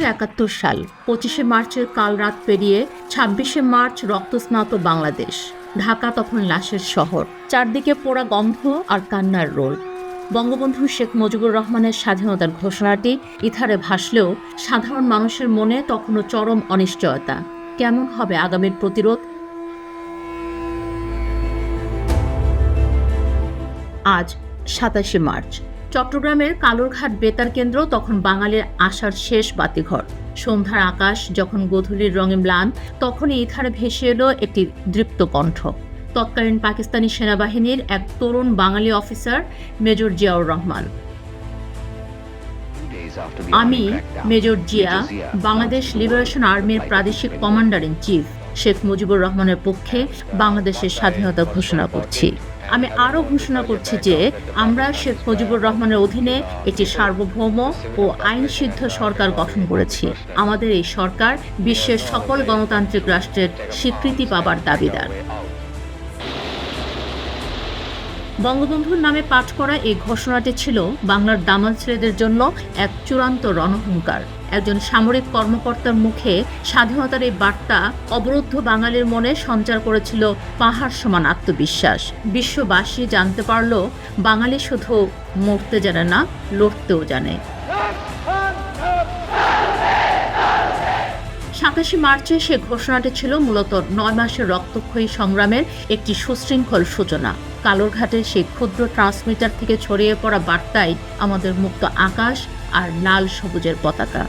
১৯৭১ সাল ২৫শে মার্চের কাল রাত পেরিয়ে ২৬শে মার্চ রক্তস্নাত বাংলাদেশ। ঢাকা তখন লাশের শহর, চারদিকে পোড়া গন্ধ আর কান্নার রোল। বঙ্গবন্ধু শেখ মুজিবুর রহমানের স্বাধীনতার ঘোষণাটি ইথারে ভাসলেও সাধারণ মানুষের মনে তখনও চরম অনিশ্চয়তা। কেমন হবে আগামীর প্রতিরোধ? আজ ২৭শে মার্চ। চট্টগ্রামের কালুরঘাট বেতার কেন্দ্র তখন বাঙালির আশার শেষ বাতিঘর। সন্ধ্যার আকাশ যখন গোধূলির রঙে ম্লান, তখনই ইথারে ভেসে এলো একটি দৃপ্ত কণ্ঠ। তৎকালীন পাকিস্তানি সেনাবাহিনীর এক তরুণ বাঙালি অফিসার মেজর জিয়াউর রহমান। আমি মেজর জিয়া, বাংলাদেশ লিবারেশন আর্মির প্রাদেশিক commander in chief Sheikh Mujibur রহমানের পক্ষে বাংলাদেশের স্বাধীনতা ঘোষণা করছি। আমি আরও ঘোষণা করছি যে আমরা শেখ মুজিবুর রহমানের অধীনে একটি সার্বভৌম ও আইনসিদ্ধ সরকার গঠন করেছি। আমাদের এই সরকার বিশ্বের সকল গণতান্ত্রিক রাষ্ট্রের স্বীকৃতি পাবার দাবিদার। বঙ্গবন্ধুর নামে পাঠ করা এই ঘোষণাটি ছিল বাংলার দামাল ছেলেদের জন্য এক চূড়ান্ত রণহুঙ্কার। একজন সামরিক কর্মকর্তার মুখে স্বাধীনতার এই বার্তা অবরুদ্ধ বাঙালির মনে সঞ্চার করেছিল পাহাড় সমান আত্মবিশ্বাস। বিশ্ববাসী জানতে পারল বাঙালি শুধু মরতে জানে না, লড়তেও জানে। ২৭শে মার্চে সে ঘোষণাটি ছিল মূলত ৯ মাসের রক্তক্ষয়ী সংগ্রামের একটি সুশৃঙ্খল সূচনা। কালুরঘাটের সেই ক্ষুদ্র ট্রান্সমিটার থেকে ছড়িয়ে পড়া বার্তাই আমাদের মুক্ত আকাশ আর লাল সবুজের পতাকা।